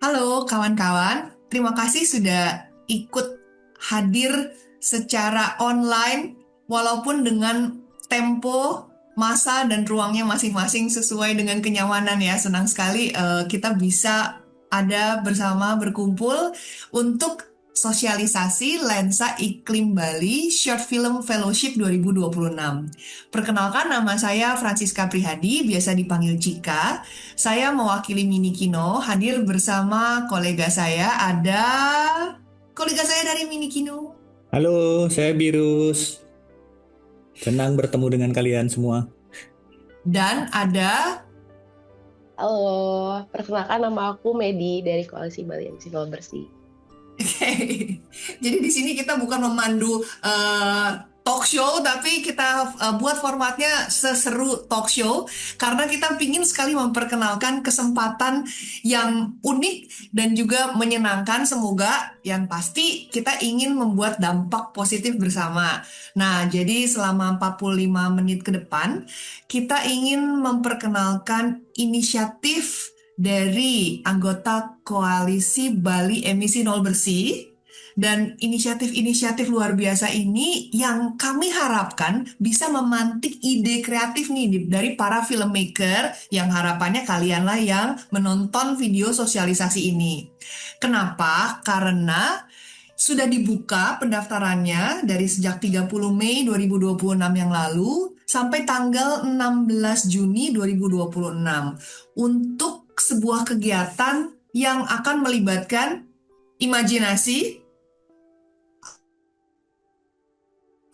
Halo kawan-kawan, terima kasih sudah ikut hadir secara online walaupun dengan tempo, masa, dan ruangnya masing-masing sesuai dengan kenyamanan ya. Senang sekali kita bisa ada bersama berkumpul untuk sosialisasi Lensa Iklim Bali Short Film Fellowship 2026. Perkenalkan, nama saya Francisca Prihadi, biasa dipanggil Cika. Saya mewakili Mini Kino, hadir bersama kolega saya. Ada kolega saya dari Mini Kino. Halo, saya Birus. Senang bertemu dengan kalian semua. Dan ada, Halo, perkenalkan nama aku Medi dari Koalisi Bali MC Nol Bersih. oke. Jadi di sini kita bukan memandu talk show, tapi kita buat formatnya seseru talk show karena kita pingin sekali memperkenalkan kesempatan yang unik dan juga menyenangkan. Semoga yang pasti kita ingin membuat dampak positif bersama. Nah, jadi selama 45 menit ke depan, kita ingin memperkenalkan inisiatif dari anggota Koalisi Bali Emisi Nol Bersih, dan inisiatif-inisiatif luar biasa ini yang kami harapkan bisa memantik ide kreatif nih dari para filmmaker yang harapannya kalianlah yang menonton video sosialisasi ini. Kenapa? Karena sudah dibuka pendaftarannya dari sejak 30 Mei 2026 yang lalu sampai tanggal 16 Juni 2026 untuk sebuah kegiatan yang akan melibatkan imajinasi,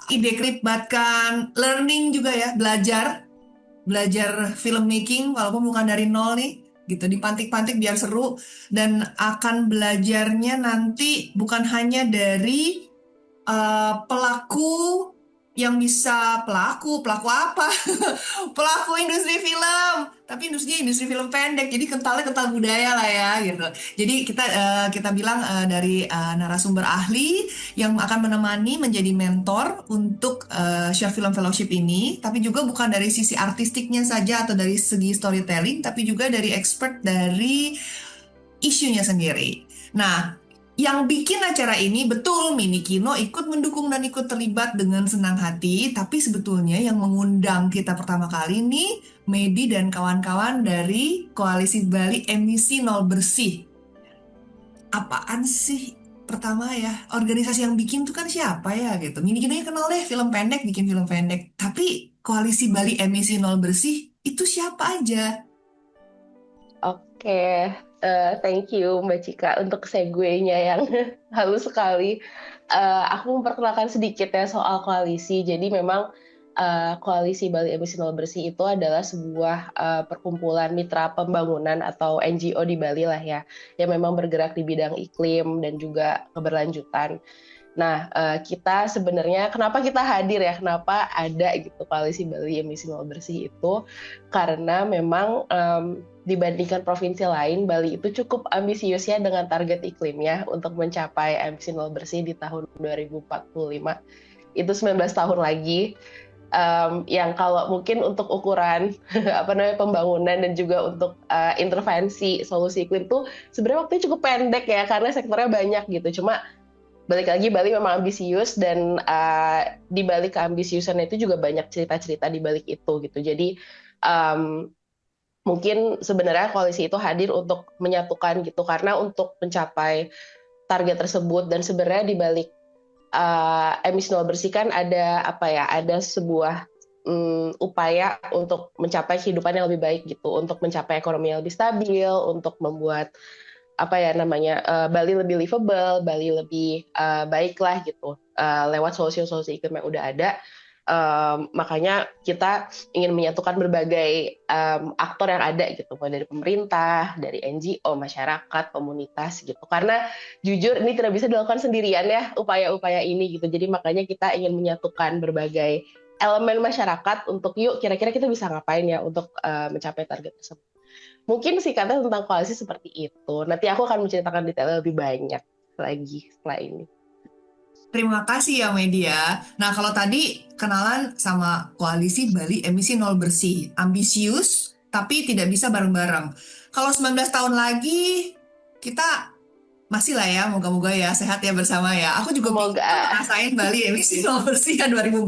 ide melibatkan learning juga ya, belajar filmmaking walaupun bukan dari nol nih, gitu, dipantik-pantik biar seru. Dan akan belajarnya nanti bukan hanya dari pelaku yang bisa pelaku apa? Pelaku industri film, tapi industri film pendek. Jadi kentalnya kental budaya lah ya gitu. Jadi kita bilang dari narasumber ahli yang akan menemani menjadi mentor untuk short film fellowship ini, tapi juga bukan dari sisi artistiknya saja atau dari segi storytelling, tapi juga dari expert dari isunya sendiri. Nah, yang bikin acara ini betul Mini Kino ikut mendukung dan ikut terlibat dengan senang hati, tapi sebetulnya yang mengundang kita pertama kali ini Medi dan kawan-kawan dari Koalisi Bali Emisi Nol Bersih. Apaan sih? Pertama ya, organisasi yang bikin tuh kan siapa ya gitu. Mini Kino ya kenal deh film pendek, bikin film pendek. Tapi Koalisi Bali Emisi Nol Bersih itu siapa aja? Oke, thank you Mbak Cika untuk segue-nya yang halus sekali. Aku memperkenalkan sedikit ya soal koalisi. Jadi memang Koalisi Bali Emisi Nol Bersih itu adalah sebuah perkumpulan mitra pembangunan atau NGO di Bali lah ya, yang memang bergerak di bidang iklim dan juga keberlanjutan. Nah, kita sebenarnya kenapa kita hadir ya, kenapa ada gitu Koalisi Bali Emisi Nol Bersih itu, karena memang dibandingkan provinsi lain, Bali itu cukup ambisius ya dengan target iklimnya untuk mencapai emisi nol bersih di tahun 2045. Itu 19 tahun lagi. Yang kalau mungkin untuk ukuran pembangunan dan juga untuk intervensi solusi iklim tuh sebenarnya waktunya cukup pendek ya karena sektornya banyak gitu. Cuma balik lagi Bali memang ambisius dan di balik keambisiusan itu juga banyak cerita-cerita di balik itu gitu. Jadi um, mungkin sebenarnya koalisi itu hadir untuk menyatukan gitu karena untuk mencapai target tersebut dan sebenarnya di balik emisi nol bersih kan ada apa ya, ada sebuah upaya untuk mencapai kehidupan yang lebih baik gitu, untuk mencapai ekonomi yang lebih stabil, untuk membuat apa ya namanya Bali lebih livable, Bali lebih baik lah gitu lewat solusi-solusi iklim yang udah ada. Makanya kita ingin menyatukan berbagai aktor yang ada gitu, mulai dari pemerintah, dari NGO, masyarakat, komunitas gitu. Karena jujur ini tidak bisa dilakukan sendirian ya upaya-upaya ini gitu. Jadi makanya kita ingin menyatukan berbagai elemen masyarakat untuk yuk kira-kira kita bisa ngapain ya untuk mencapai target tersebut. Mungkin singkatnya tentang koalisi seperti itu. Nanti aku akan menceritakan detail lebih banyak lagi setelah ini. Terima kasih ya media. Nah, kalau tadi kenalan sama Koalisi Bali Emisi Nol Bersih, ambisius tapi tidak bisa bareng-bareng. Kalau 19 tahun lagi kita masih lah ya, moga-moga ya sehat ya bersama ya. Aku juga pengen tuh Semoga. ngerasain Bali emisi nol bersih ya 2045.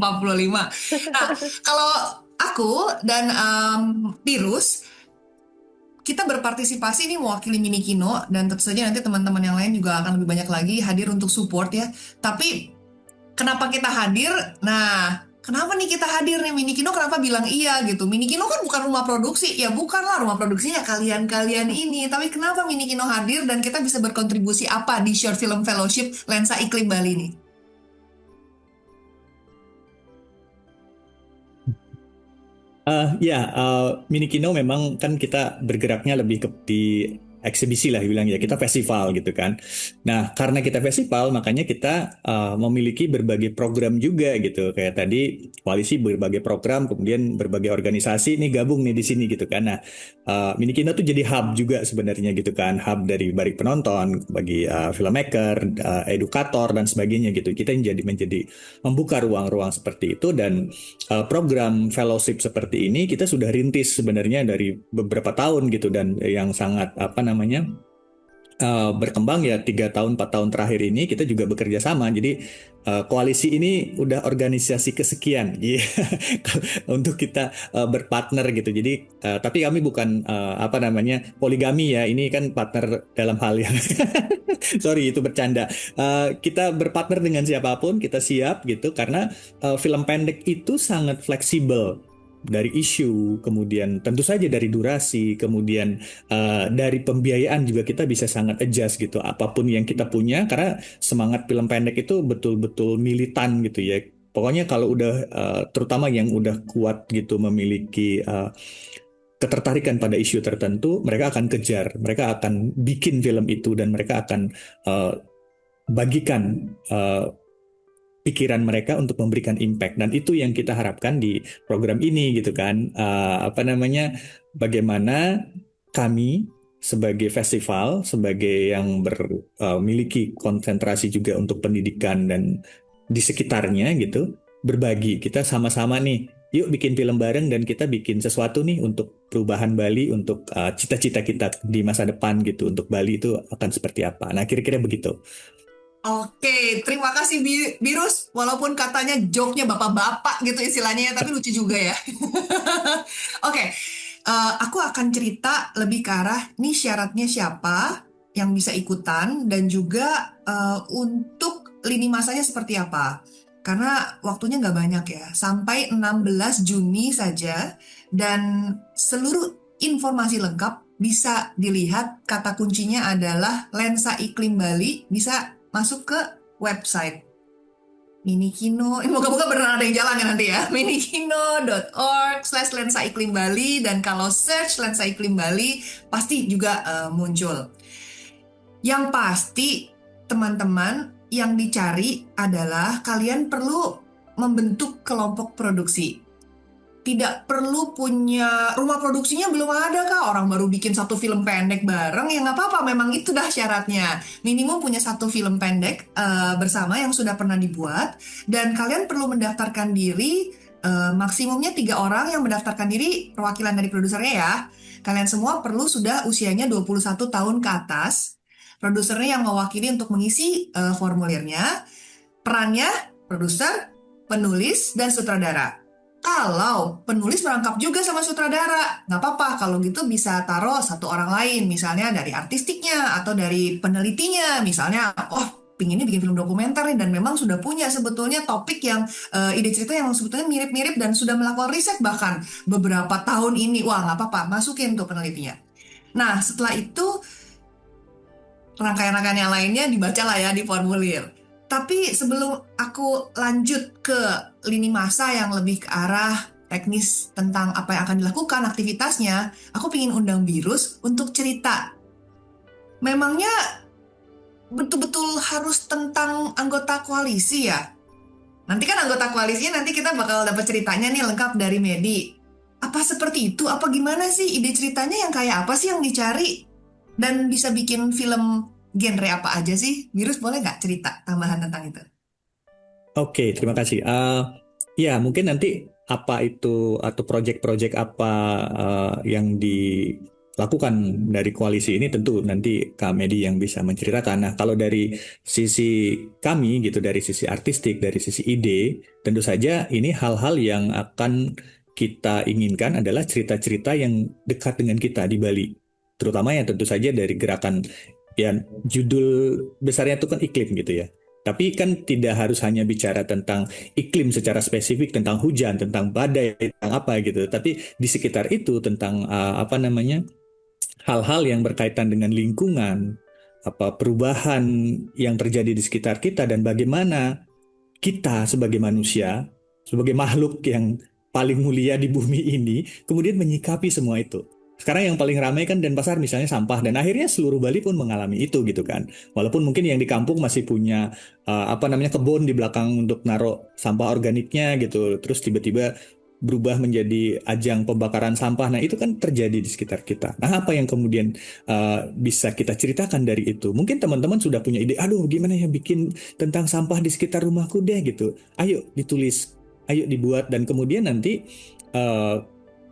Nah, kalau aku dan Virus, kita berpartisipasi nih mewakili Mini Kino dan tentu saja nanti teman-teman yang lain juga akan lebih banyak lagi hadir untuk support ya. Tapi kenapa kita hadir? Nah, kenapa nih kita hadir nih Mini Kino? Kenapa bilang iya gitu? Mini Kino kan bukan rumah produksi, ya bukanlah rumah produksinya kalian-kalian ini. Tapi kenapa Mini Kino hadir dan kita bisa berkontribusi apa di Short Film Fellowship Lensa Iklim Bali ini? Mini Kino memang kan kita bergeraknya lebih di eksibisi lah bilang ya, kita festival gitu kan. Nah, karena kita festival makanya kita memiliki berbagai program juga gitu. Kayak tadi koalisi berbagai program, kemudian berbagai organisasi nih gabung nih di sini gitu kan. Nah, Mini Kino tuh jadi hub juga sebenarnya gitu kan. Hub dari balik penonton, bagi filmmaker, edukator dan sebagainya gitu. Kita menjadi membuka ruang-ruang seperti itu, dan program fellowship seperti ini kita sudah rintis sebenarnya dari beberapa tahun gitu, dan yang sangat berkembang ya 3 tahun 4 tahun terakhir ini kita juga bekerja sama. Jadi koalisi ini udah organisasi kesekian iya, untuk kita berpartner gitu. Jadi tapi kami bukan poligami ya, ini kan partner dalam hal yang sorry itu bercanda. Kita berpartner dengan siapapun kita siap gitu, karena film pendek itu sangat fleksibel dari isu, kemudian tentu saja dari durasi, kemudian dari pembiayaan juga kita bisa sangat adjust gitu apapun yang kita punya, karena semangat film pendek itu betul-betul militan gitu ya. Pokoknya kalau udah terutama yang udah kuat gitu memiliki ketertarikan pada isu tertentu, mereka akan kejar, mereka akan bikin film itu, dan mereka akan bagikan pikiran mereka untuk memberikan impact. Dan itu yang kita harapkan di program ini gitu kan. Bagaimana kami sebagai festival, sebagai yang memiliki konsentrasi juga untuk pendidikan dan di sekitarnya gitu, berbagi. Kita sama-sama nih, yuk bikin film bareng dan kita bikin sesuatu nih untuk perubahan Bali, untuk cita-cita kita di masa depan gitu, untuk Bali itu akan seperti apa. Nah, kira-kira begitu. Oke, terima kasih Virus. Walaupun katanya joke-nya bapak-bapak gitu istilahnya ya, tapi lucu juga ya. Oke, aku akan cerita lebih ke arah nih syaratnya siapa yang bisa ikutan, dan juga untuk lini masanya seperti apa. Karena waktunya nggak banyak ya, sampai 16 Juni saja, dan seluruh informasi lengkap bisa dilihat, kata kuncinya adalah Lensa Iklim Bali, bisa masuk ke website Mini Kino. Moga-moga beneran ada yang jalan ya nanti ya. minikino.org/lensa iklim Bali, dan kalau search Lensa Iklim Bali pasti juga muncul. Yang pasti teman-teman, yang dicari adalah kalian perlu membentuk kelompok produksi. Tidak perlu punya rumah produksinya, belum ada kah? Orang baru bikin satu film pendek bareng, ya nggak apa-apa, memang itu dah syaratnya. Minimum punya satu film pendek bersama yang sudah pernah dibuat, dan kalian perlu mendaftarkan diri, maksimumnya 3 orang yang mendaftarkan diri, perwakilan dari produsernya ya. Kalian semua perlu sudah usianya 21 tahun ke atas. Produsernya yang mewakili untuk mengisi formulirnya. Perannya produser, penulis, dan sutradara. Kalau penulis merangkap juga sama sutradara, nggak apa-apa. Kalau gitu bisa taruh satu orang lain, misalnya dari artistiknya atau dari penelitinya. Misalnya, pinginnya bikin film dokumenter nih, dan memang sudah punya sebetulnya topik yang ide cerita yang sebetulnya mirip-mirip, dan sudah melakukan riset bahkan beberapa tahun ini. Wah, nggak apa-apa, masukin tuh penelitinya. Nah, setelah itu rangkaian-rangkaian yang lainnya dibaca lah ya di formulir. Tapi sebelum aku lanjut ke lini masa yang lebih ke arah teknis tentang apa yang akan dilakukan aktivitasnya, aku ingin undang Virus untuk cerita. Memangnya betul-betul harus tentang anggota koalisi ya? Nanti kan anggota koalisinya nanti kita bakal dapat ceritanya nih lengkap dari Medi. Apa seperti itu? Apa gimana sih ide ceritanya, yang kayak apa sih yang dicari? Dan bisa bikin film genre apa aja sih? Virus boleh nggak cerita tambahan tentang itu? Oke, terima kasih. Ya, mungkin nanti apa itu atau proyek-proyek apa yang lakukan dari koalisi ini tentu nanti Kak Medi yang bisa menceritakan. Nah, kalau dari sisi kami gitu, dari sisi artistik, dari sisi ide, tentu saja ini hal-hal yang akan kita inginkan adalah cerita-cerita yang dekat dengan kita di Bali. Terutama yang tentu saja dari gerakan, ya judul besarnya itu kan iklim gitu ya. Tapi kan tidak harus hanya bicara tentang iklim secara spesifik, tentang hujan, tentang badai, tentang apa gitu. Tapi di sekitar itu tentang apa namanya, hal-hal yang berkaitan dengan lingkungan, apa perubahan yang terjadi di sekitar kita dan bagaimana kita sebagai manusia, sebagai makhluk yang paling mulia di bumi ini, kemudian menyikapi semua itu. Sekarang yang paling ramai kan Denpasar misalnya sampah dan akhirnya seluruh Bali pun mengalami itu gitu kan. Walaupun mungkin yang di kampung masih punya apa namanya kebun di belakang untuk naruh sampah organiknya gitu. Terus tiba-tiba berubah menjadi ajang pembakaran sampah. Nah, itu kan terjadi di sekitar kita. Nah, apa yang kemudian bisa kita ceritakan dari itu? Mungkin teman-teman sudah punya ide, aduh gimana ya bikin tentang sampah di sekitar rumahku deh gitu. Ayo ditulis, ayo dibuat dan kemudian nanti eh,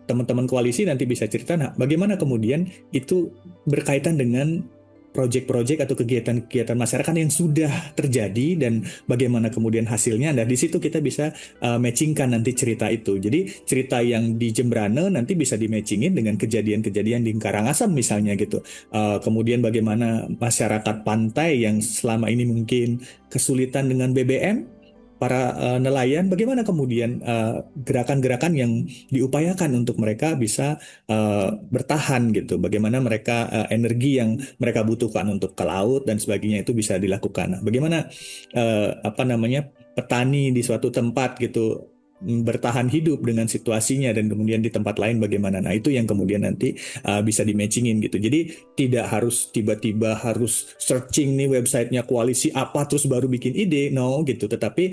teman-teman koalisi nanti bisa cerita, nah bagaimana kemudian itu berkaitan dengan proyek-proyek atau kegiatan-kegiatan masyarakat yang sudah terjadi dan bagaimana kemudian hasilnya. Nah, di situ kita bisa matchingkan nanti cerita itu. Jadi cerita yang di Jembrane nanti bisa di-matchingin dengan kejadian-kejadian di Karangasem misalnya gitu. Kemudian bagaimana masyarakat pantai yang selama ini mungkin kesulitan dengan BBM, para nelayan, bagaimana kemudian gerakan-gerakan yang diupayakan untuk mereka bisa bertahan gitu, bagaimana mereka energi yang mereka butuhkan untuk ke laut dan sebagainya itu bisa dilakukan. Nah, bagaimana apa namanya petani di suatu tempat gitu bertahan hidup dengan situasinya dan kemudian di tempat lain bagaimana. Nah, itu yang kemudian nanti bisa di-matchingin gitu. Jadi tidak harus tiba-tiba harus searching nih websitenya koalisi apa terus baru bikin ide, no gitu. Tetapi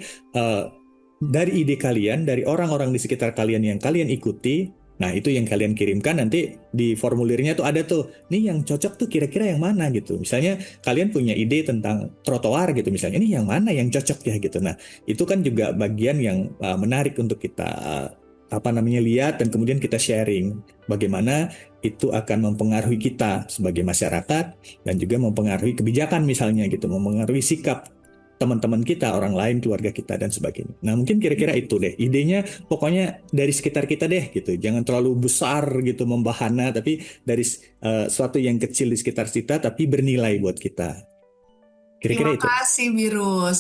dari ide kalian, dari orang-orang di sekitar kalian yang kalian ikuti, nah itu yang kalian kirimkan nanti di formulirnya tuh ada tuh, nih yang cocok tuh kira-kira yang mana gitu. Misalnya kalian punya ide tentang trotoar gitu misalnya, ini yang mana yang cocok ya gitu. Nah itu kan juga bagian yang menarik untuk kita apa namanya lihat dan kemudian kita sharing bagaimana itu akan mempengaruhi kita sebagai masyarakat dan juga mempengaruhi kebijakan misalnya gitu, mempengaruhi sikap teman-teman kita, orang lain, keluarga kita dan sebagainya. Nah, mungkin kira-kira itu deh. Idenya pokoknya dari sekitar kita deh gitu. Jangan terlalu besar gitu membahana tapi dari suatu yang kecil di sekitar kita tapi bernilai buat kita. Terima Kira-kira itu. kasih, Virus.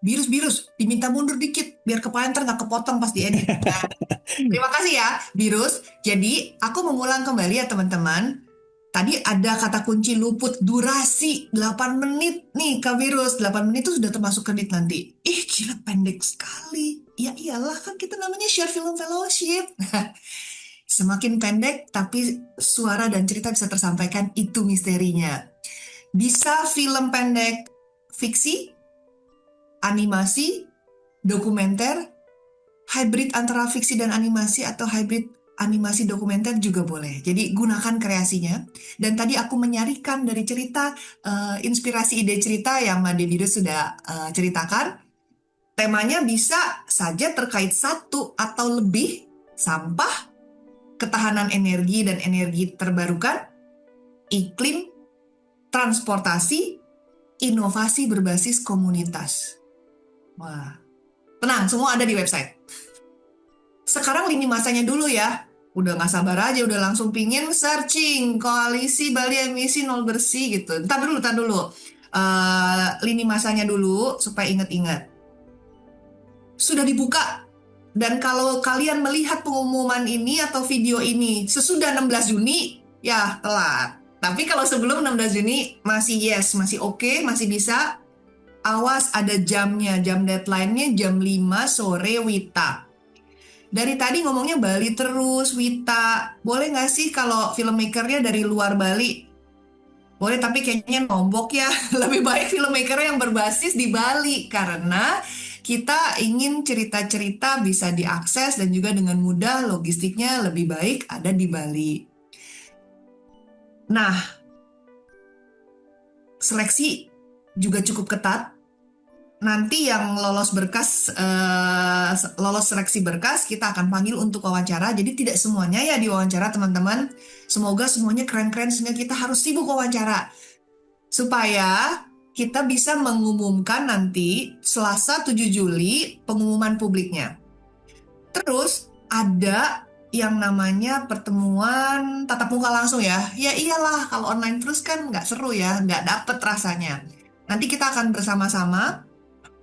Virus, diminta mundur dikit biar kepala ntar nggak kepotong pas diedit. Nah, terima kasih ya, Virus. Jadi, aku mengulang kembali ya teman-teman. Tadi ada kata kunci luput durasi 8 menit nih Kak Virus. 8 menit itu sudah termasuk kredit nanti. Ih gila pendek sekali. Ya iyalah kan kita namanya share film fellowship. Semakin pendek tapi suara dan cerita bisa tersampaikan itu misterinya. Bisa film pendek fiksi, animasi, dokumenter, hybrid antara fiksi dan animasi atau hybrid animasi dokumenter juga boleh. Jadi gunakan kreasinya. Dan tadi aku menyarikan dari cerita, inspirasi ide cerita yang Mbak Devirus sudah ceritakan. Temanya bisa saja terkait satu atau lebih sampah, ketahanan energi dan energi terbarukan, iklim, transportasi, inovasi berbasis komunitas. Wah, tenang, semua ada di website. Sekarang lini masanya dulu ya. Udah gak sabar aja, udah langsung pingin searching koalisi Bali emisi nol bersih gitu. Ntar dulu. Lini masanya dulu supaya inget-inget. Sudah dibuka. Dan kalau kalian melihat pengumuman ini atau video ini sesudah 16 Juni, ya telat. Tapi kalau sebelum 16 Juni masih yes, masih oke, masih bisa. Awas ada jamnya, jam deadline-nya jam 5 sore Wita. Dari tadi ngomongnya Bali terus, Wita. Boleh nggak sih kalau filmmakernya dari luar Bali? Boleh, tapi kayaknya nombok ya. Lebih baik filmmaker yang berbasis di Bali. Karena kita ingin cerita-cerita bisa diakses dan juga dengan mudah logistiknya lebih baik ada di Bali. Nah, seleksi juga cukup ketat. nanti yang lolos seleksi berkas kita akan panggil untuk wawancara. Jadi tidak semuanya ya diwawancara teman-teman. Semoga semuanya keren-keren sehingga kita harus sibuk wawancara supaya kita bisa mengumumkan nanti Selasa 7 Juli pengumuman publiknya. Terus ada yang namanya pertemuan tatap muka langsung ya. Ya iyalah, kalau online terus kan nggak seru ya, nggak dapet rasanya. Nanti kita akan bersama-sama,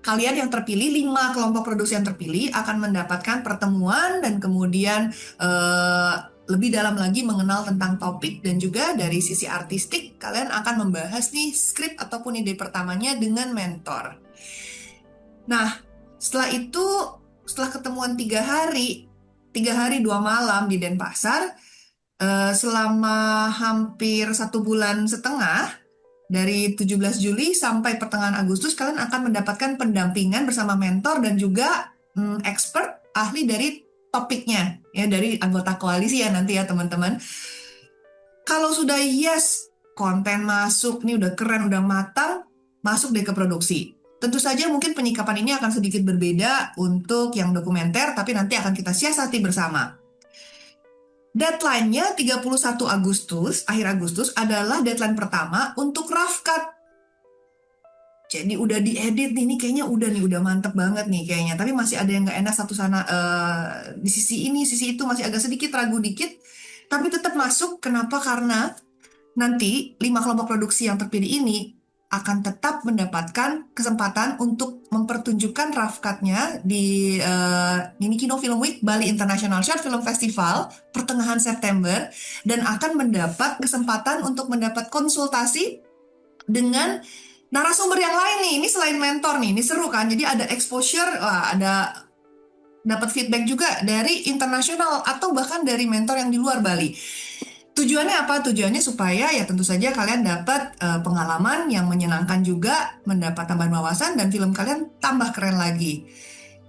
kalian yang terpilih, 5 kelompok produksi yang terpilih akan mendapatkan pertemuan dan kemudian lebih dalam lagi mengenal tentang topik dan juga dari sisi artistik kalian akan membahas nih skrip ataupun ide pertamanya dengan mentor. Nah, setelah itu, setelah ketemuan 3 hari 2 malam di Denpasar, selama hampir 1,5 bulan dari 17 Juli sampai pertengahan Agustus kalian akan mendapatkan pendampingan bersama mentor dan juga expert ahli dari topiknya ya, dari anggota koalisi ya nanti ya teman-teman. Kalau sudah yes, konten masuk nih udah keren, udah matang, masuk deh ke produksi. Tentu saja mungkin penyikapan ini akan sedikit berbeda untuk yang dokumenter, tapi nanti akan kita siasati bersama. Deadline-nya 31 Agustus, akhir Agustus adalah deadline pertama untuk rough cut. Jadi udah diedit nih, ini kayaknya udah mantep banget nih kayaknya. Tapi masih ada yang nggak enak satu sana di sisi ini, sisi itu masih agak sedikit ragu dikit. Tapi tetap masuk. Kenapa? Karena nanti 5 kelompok produksi yang terpilih ini akan tetap mendapatkan kesempatan untuk mempertunjukkan rough cut-nya di Nini Kino Film Week Bali International Short Film Festival pertengahan September dan akan mendapat kesempatan untuk mendapat konsultasi dengan narasumber yang lain nih. Ini selain mentor nih, ini seru kan? Jadi ada exposure, ada dapat feedback juga dari internasional atau bahkan dari mentor yang di luar Bali. Tujuannya apa? Tujuannya supaya ya tentu saja kalian dapat pengalaman yang menyenangkan juga, mendapat tambahan wawasan dan film kalian tambah keren lagi.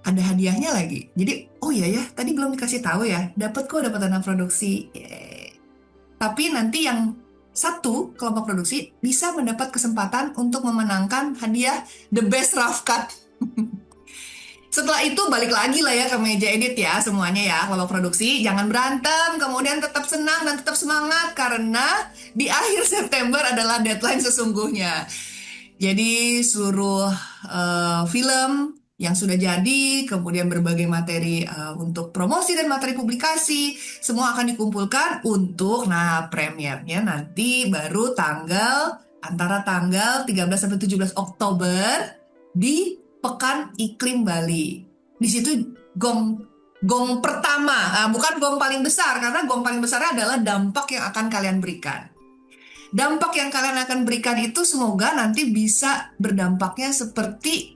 Ada hadiahnya lagi. Jadi, oh iya ya, tadi belum dikasih tahu ya, dapat dana produksi. Yeay. Tapi nanti yang satu kelompok produksi bisa mendapat kesempatan untuk memenangkan hadiah The Best Rough Cut. Setelah itu balik lagi lah ya ke meja edit ya semuanya ya kelompok produksi. Jangan berantem, kemudian tetap senang dan tetap semangat karena di akhir September adalah deadline sesungguhnya. Jadi seluruh film yang sudah jadi, kemudian berbagai materi untuk promosi dan materi publikasi, semua akan dikumpulkan untuk, premiernya nanti baru antara tanggal 13 sampai 17 Oktober di Pekan Iklim Bali. Di situ gong pertama, bukan gong paling besar, karena gong paling besar adalah dampak yang akan kalian berikan. Dampak yang kalian akan berikan itu semoga nanti bisa berdampaknya seperti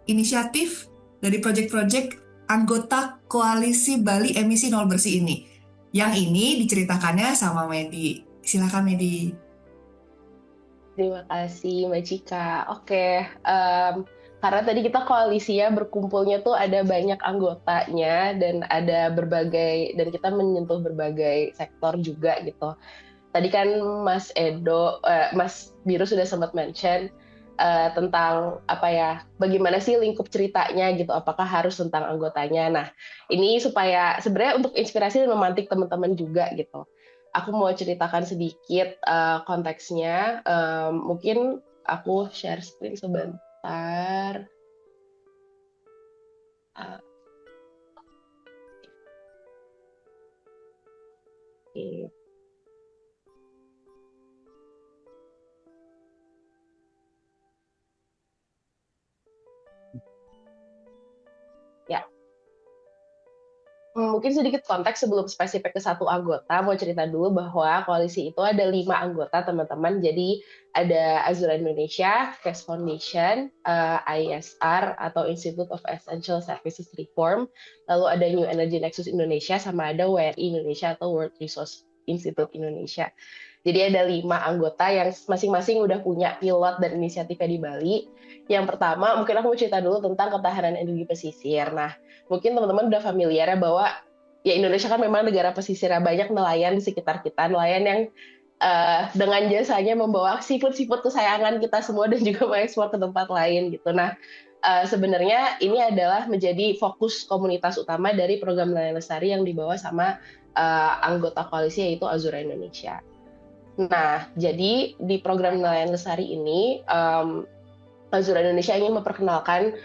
inisiatif dari proyek-proyek anggota Koalisi Bali Emisi Nol Bersih ini. Yang ini diceritakannya sama Medi. Silakan Medi. Terima kasih Mbak Cika. Oke, karena tadi kita koalisinya berkumpulnya tuh ada banyak anggotanya dan ada berbagai, dan kita menyentuh berbagai sektor juga gitu. Tadi kan Mas Biru sudah sempat mention tentang bagaimana sih lingkup ceritanya gitu, apakah harus tentang anggotanya. Nah, ini supaya sebenarnya untuk inspirasi dan memantik teman-teman juga gitu. Aku mau ceritakan sedikit konteksnya, mungkin aku share screen sebentar. Oke. Ya, mungkin sedikit konteks sebelum spesifik ke satu anggota. Mau cerita dulu bahwa koalisi itu ada 5 anggota, teman-teman. Jadi ada Azura Indonesia, Cash Foundation, ISR atau Institute of Essential Services Reform, lalu ada New Energy Nexus Indonesia, sama ada WRI Indonesia atau World Resource Institute Indonesia. Jadi ada 5 anggota yang masing-masing udah punya pilot dan inisiatifnya di Bali. Yang pertama, mungkin aku mau cerita dulu tentang ketahanan energi pesisir. Nah, mungkin teman-teman udah familiar ya bahwa ya Indonesia kan memang negara pesisir, banyak nelayan di sekitar kita, nelayan yang dengan jasanya membawa siput-siput kesayangan kita semua dan juga mengekspor ke tempat lain gitu. Nah, sebenarnya ini adalah menjadi fokus komunitas utama dari program nelayan lestari yang dibawa sama anggota koalisi yaitu Azura Indonesia. Nah, jadi di program nelayan lestari ini Azura Indonesia ingin memperkenalkan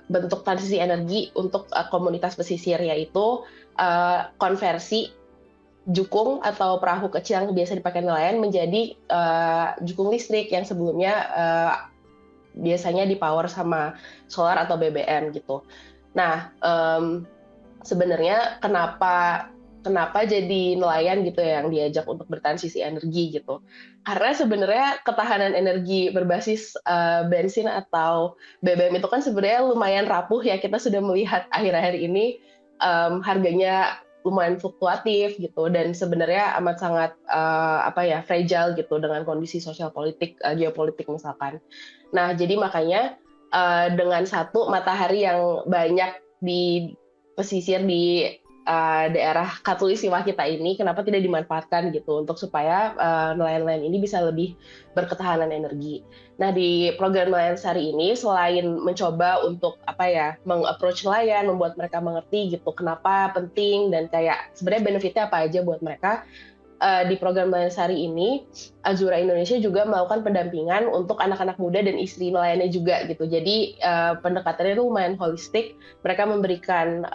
bentuk transisi energi untuk komunitas pesisir, yaitu konversi jukung atau perahu kecil yang biasa dipakai nelayan menjadi jukung listrik yang sebelumnya biasanya dipower sama solar atau BBM gitu. Nah, sebenarnya kenapa jadi nelayan gitu ya yang diajak untuk bertransisi energi gitu? Karena sebenarnya ketahanan energi berbasis bensin atau BBM itu kan sebenarnya lumayan rapuh ya. Kita sudah melihat akhir-akhir ini harganya lumayan fluktuatif gitu, dan sebenarnya amat sangat fragile gitu dengan kondisi sosial politik, geopolitik misalkan. Nah, jadi makanya dengan satu matahari yang banyak di pesisir di daerah Katulistiwa kita ini, kenapa tidak dimanfaatkan gitu untuk supaya nelayan-nelayan ini bisa lebih berketahanan energi. Nah, di program nelayan lestari ini selain mencoba untuk meng-approach nelayan, membuat mereka mengerti gitu kenapa penting dan kayak sebenarnya benefitnya apa aja buat mereka, di program nelayan lestari ini Azura Indonesia juga melakukan pendampingan untuk anak-anak muda dan istri nelayannya juga gitu. Jadi pendekatannya itu lumayan holistik. Mereka memberikan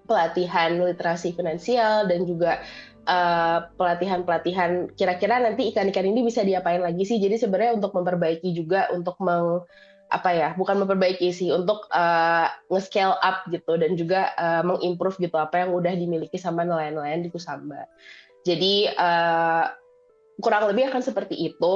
pelatihan literasi finansial dan juga pelatihan kira-kira nanti ikan-ikan ini bisa diapain lagi sih. Jadi sebenarnya untuk memperbaiki juga, untuk bukan memperbaiki sih, untuk nge-scale up gitu dan juga mengimprove gitu apa yang udah dimiliki sama nelayan-nelayan di Kusamba. Jadi kurang lebih akan seperti itu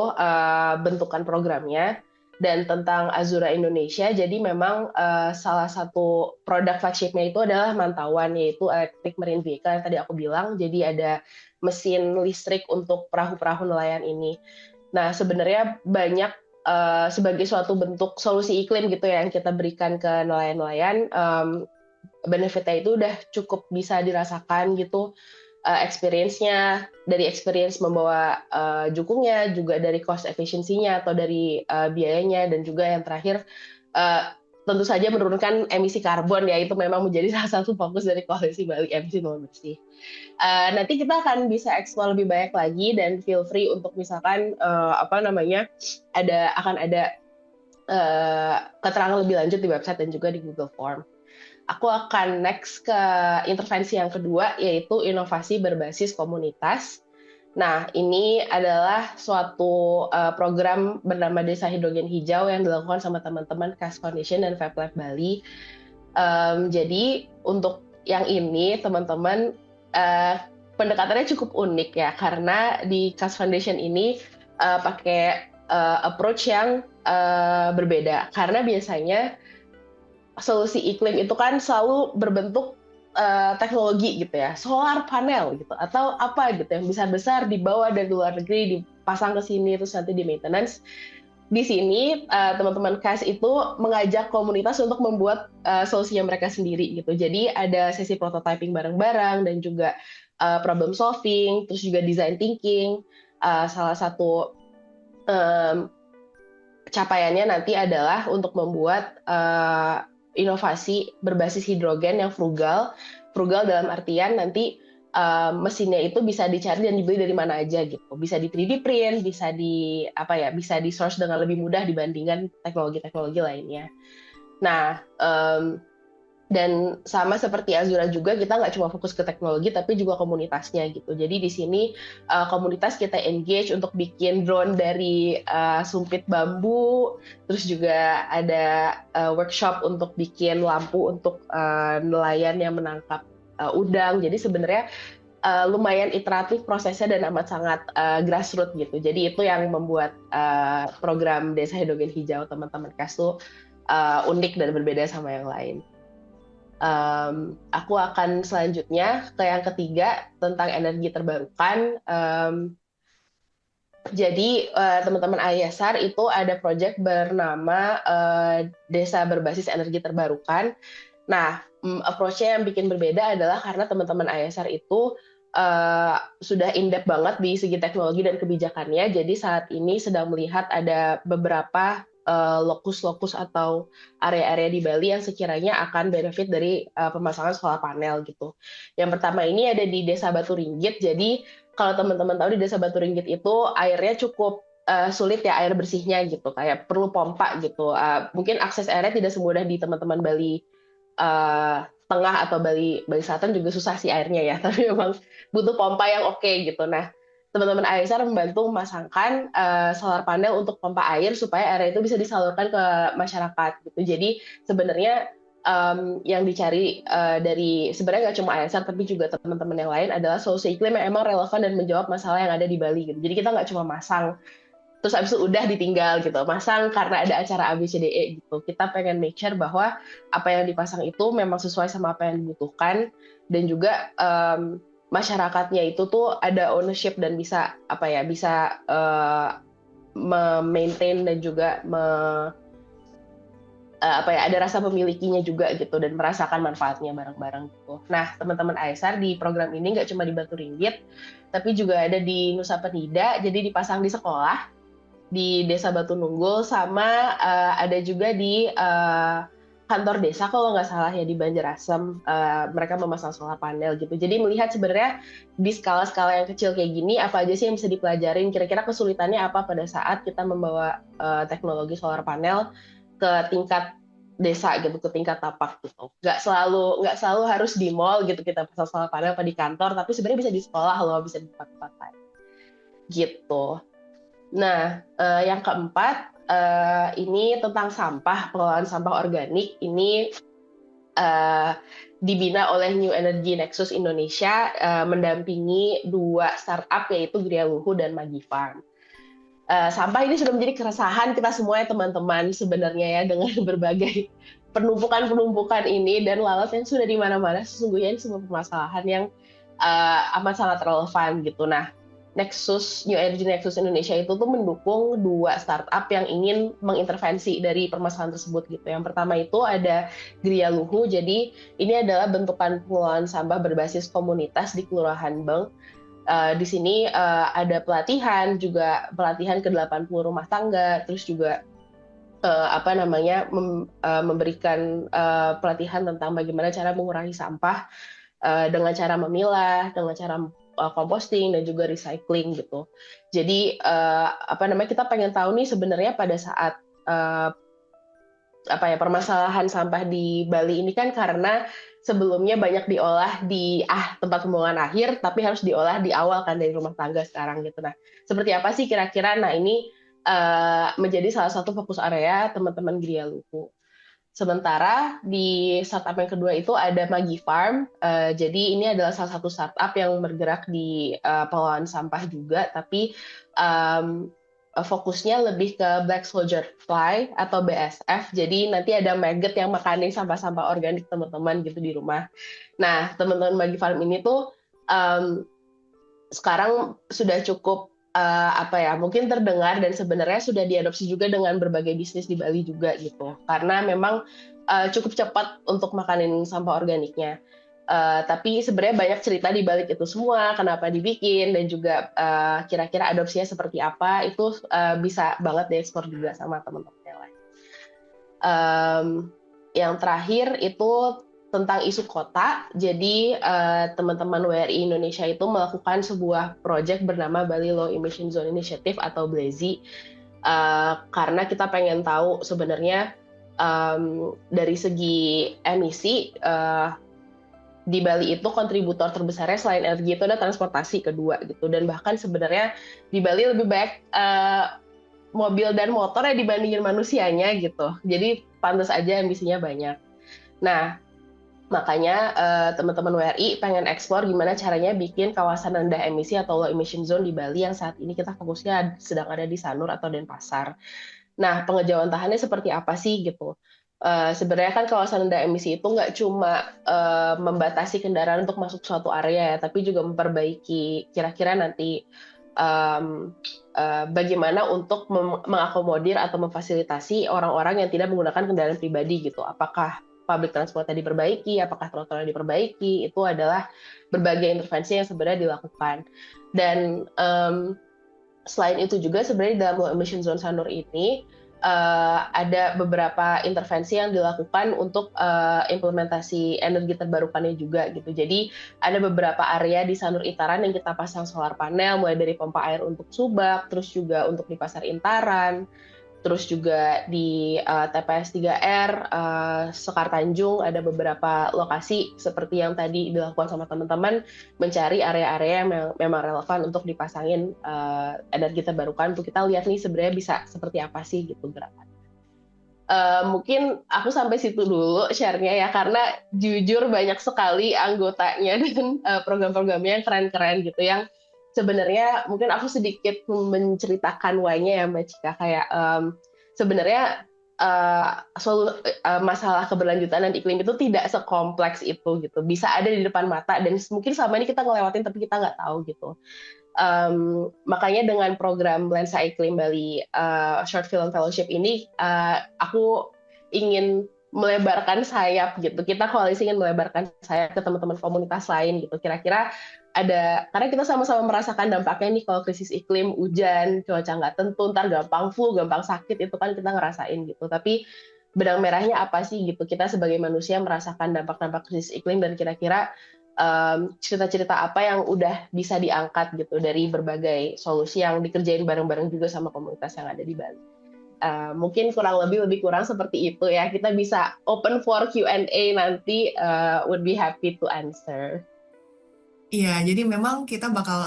bentukan programnya. Dan tentang Azura Indonesia, jadi memang salah satu produk flagship-nya itu adalah mantauan, yaitu electric marine vehicle yang tadi aku bilang. Jadi ada mesin listrik untuk perahu-perahu nelayan ini. Nah, sebenarnya banyak sebagai suatu bentuk solusi iklim gitu ya yang kita berikan ke nelayan-nelayan, benefitnya itu udah cukup bisa dirasakan gitu. Experience-nya, dari experience membawa jukungnya, juga dari cost efficiency-nya atau dari biayanya, dan juga yang terakhir tentu saja menurunkan emisi karbon ya, itu memang menjadi salah satu fokus dari Koalisi Bali Emisi Nol Bersih. Nanti kita akan bisa explore lebih banyak lagi, dan feel free untuk misalkan akan ada keterangan lebih lanjut di website dan juga di Google Form. Aku akan next ke intervensi yang kedua, yaitu inovasi berbasis komunitas. Nah, ini adalah suatu program bernama Desa Hidrogen Hijau yang dilakukan sama teman-teman KAS Foundation dan Vape Lab Bali. Jadi untuk yang ini, teman-teman, pendekatannya cukup unik ya, karena di KAS Foundation ini pakai approach yang berbeda. Karena biasanya solusi iklim itu kan selalu berbentuk teknologi gitu ya, solar panel gitu, atau apa gitu yang besar-besar dibawa dari luar negeri, dipasang ke sini terus nanti di maintenance. Di sini teman-teman KAS itu mengajak komunitas untuk membuat solusinya mereka sendiri gitu. Jadi ada sesi prototyping bareng-bareng dan juga problem solving, terus juga design thinking. Salah satu capaiannya nanti adalah untuk membuat inovasi berbasis hidrogen yang frugal dalam artian nanti mesinnya itu bisa dicari dan dibeli dari mana aja gitu, bisa di 3D print, bisa di source dengan lebih mudah dibandingkan teknologi-teknologi lainnya. Nah, dan sama seperti Azura juga, kita nggak cuma fokus ke teknologi tapi juga komunitasnya gitu. Jadi di sini komunitas kita engage untuk bikin drone dari sumpit bambu, terus juga ada workshop untuk bikin lampu untuk nelayan yang menangkap udang. Jadi sebenarnya lumayan iteratif prosesnya dan amat sangat grassroots gitu. Jadi itu yang membuat program Desa Hidrogen Hijau teman-teman KAS tuh unik dan berbeda sama yang lain. Aku akan selanjutnya ke yang ketiga tentang energi terbarukan. Jadi teman-teman ISR itu ada proyek bernama Desa Berbasis Energi Terbarukan. Nah, approach-nya yang bikin berbeda adalah karena teman-teman ISR itu sudah in-depth banget di segi teknologi dan kebijakannya. Jadi saat ini sedang melihat ada beberapa lokus-lokus atau area-area di Bali yang sekiranya akan benefit dari pemasangan solar panel gitu. Yang pertama ini ada di Desa Batu Ringgit. Jadi kalau teman-teman tahu di Desa Batu Ringgit itu airnya cukup sulit ya, air bersihnya gitu, kayak perlu pompa gitu. Mungkin akses airnya tidak semudah di teman-teman Bali Tengah atau Bali Selatan juga susah sih airnya ya, tapi memang butuh pompa yang oke gitu. Nah, teman-teman AESAR membantu memasangkan solar panel untuk pompa air supaya air itu bisa disalurkan ke masyarakat gitu. Jadi sebenarnya yang dicari dari sebenarnya nggak cuma AESAR tapi juga teman-teman yang lain adalah solusi iklim yang emang relevan dan menjawab masalah yang ada di Bali gitu. Jadi kita nggak cuma masang terus habis itu udah ditinggal gitu, masang karena ada acara ABCDE gitu. Kita pengen make sure bahwa apa yang dipasang itu memang sesuai sama apa yang dibutuhkan, dan juga masyarakatnya itu tuh ada ownership dan bisa maintain dan juga ada rasa memilikinya juga gitu, dan merasakan manfaatnya bareng-bareng gitu. Nah, teman-teman AESAR di program ini nggak cuma di Batu Ringgit, tapi juga ada di Nusa Penida, jadi dipasang di sekolah, di Desa Batu Nunggul, sama ada juga di kantor desa kalau nggak salah ya di Banjarasem, mereka memasang solar panel gitu. Jadi melihat sebenarnya di skala-skala yang kecil kayak gini apa aja sih yang bisa dipelajarin, kira-kira kesulitannya apa pada saat kita membawa teknologi solar panel ke tingkat desa gitu, ke tingkat tapak gitu. Nggak selalu harus di mall gitu kita pasang solar panel apa di kantor, tapi sebenarnya bisa di sekolah loh, bisa di tempat-tempat lain gitu. Nah, yang keempat, ini tentang sampah, pengelolaan sampah organik. Ini dibina oleh New Energy Nexus Indonesia, mendampingi 2 startup yaitu Gria Luhu dan Magi Farm. Sampah ini sudah menjadi keresahan kita semua ya teman-teman sebenarnya ya, dengan berbagai penumpukan ini dan lalat yang sudah di mana-mana. Sesungguhnya ini sebuah permasalahan yang amat sangat relevan gitu. Nah, New Energy Nexus Indonesia itu tuh mendukung 2 startup yang ingin mengintervensi dari permasalahan tersebut gitu. Yang pertama itu ada Gria Luhu. Jadi ini adalah bentukan pengelolaan sampah berbasis komunitas di Kelurahan Beng. Di sini ada pelatihan ke 80 rumah tangga, terus juga memberikan pelatihan tentang bagaimana cara mengurangi sampah dengan cara memilah, dengan cara composting dan juga recycling gitu. Jadi kita pengen tahu nih sebenarnya pada saat permasalahan sampah di Bali ini kan karena sebelumnya banyak diolah di tempat pembuangan akhir, tapi harus diolah di awal kan dari rumah tangga sekarang gitu. Nah, seperti apa sih kira-kira? Nah, ini menjadi salah satu fokus area teman-teman Gria Luhu. Sementara di startup yang kedua itu ada Magi Farm. Jadi ini adalah salah satu startup yang bergerak di pengelolaan sampah juga, tapi fokusnya lebih ke Black Soldier Fly atau BSF. Jadi nanti ada maggot yang makanin sampah-sampah organik teman-teman gitu di rumah. Nah, teman-teman Magi Farm ini tuh sekarang sudah cukup mungkin terdengar dan sebenarnya sudah diadopsi juga dengan berbagai bisnis di Bali juga gitu. Karena memang cukup cepat untuk makanin sampah organiknya. Tapi sebenarnya banyak cerita di balik itu semua, kenapa dibikin dan juga kira-kira adopsinya seperti apa, itu bisa banget diekspor juga sama teman-teman yang lain. Yang terakhir itu tentang isu kota. Jadi teman-teman WRI Indonesia itu melakukan sebuah proyek bernama Bali Low Emission Zone Initiative atau BLEZI, karena kita pengen tahu sebenarnya dari segi emisi di Bali itu kontributor terbesarnya selain energi itu ada transportasi kedua gitu, dan bahkan sebenarnya di Bali lebih banyak mobil dan motor ya dibandingin manusianya gitu. Jadi pantas aja emisinya banyak. Nah, makanya teman-teman WRI pengen eksplor gimana caranya bikin kawasan rendah emisi atau low emission zone di Bali yang saat ini kita fokusnya sedang ada di Sanur atau Denpasar. Nah, pengejauhan tahannya seperti apa sih gitu? Sebenarnya kan kawasan rendah emisi itu nggak cuma membatasi kendaraan untuk masuk suatu area ya, tapi juga memperbaiki kira-kira nanti bagaimana untuk mengakomodir atau memfasilitasi orang-orang yang tidak menggunakan kendaraan pribadi gitu. Apakah public transportnya diperbaiki, apakah trotoarnya diperbaiki, itu adalah berbagai intervensi yang sebenarnya dilakukan. Dan selain itu juga sebenarnya dalam low emission zone Sanur ini ada beberapa intervensi yang dilakukan untuk implementasi energi terbarukannya juga gitu. Jadi ada beberapa area di Sanur Itaran yang kita pasang solar panel, mulai dari pompa air untuk Subak, terus juga untuk di Pasar Intaran, terus juga di TPS 3R, Sekar Tanjung ada beberapa lokasi seperti yang tadi dilakukan sama teman-teman, mencari area-area yang memang relevan untuk dipasangin energi terbarukan, untuk kita lihat nih sebenarnya bisa seperti apa sih gitu gerakan. Mungkin aku sampai situ dulu share-nya ya, karena jujur banyak sekali anggotanya dan program-programnya yang keren-keren gitu, yang sebenarnya mungkin aku sedikit menceritakan why-nya ya Mbak Cika, kayak sebenarnya masalah keberlanjutan dan iklim itu tidak sekompleks itu gitu, bisa ada di depan mata dan mungkin selama ini kita ngelewatin tapi kita nggak tahu gitu. Makanya dengan program Lensa Iklim Bali Short Film Fellowship ini, aku ingin melebarkan sayap gitu. Kita koalisi ingin melebarkan sayap ke teman-teman komunitas lain gitu. Kira-kira ada, karena kita sama-sama merasakan dampaknya nih kalau krisis iklim, hujan, cuaca nggak tentu, ntar gampang flu, gampang sakit, itu kan kita ngerasain gitu. Tapi benang merahnya apa sih gitu? Kita sebagai manusia merasakan dampak-dampak krisis iklim, dan kira-kira cerita-cerita apa yang udah bisa diangkat gitu dari berbagai solusi yang dikerjain bareng-bareng juga sama komunitas yang ada di Bali. Mungkin lebih kurang seperti itu ya. Kita bisa open for Q&A nanti, would be happy to answer. Iya, jadi memang kita bakal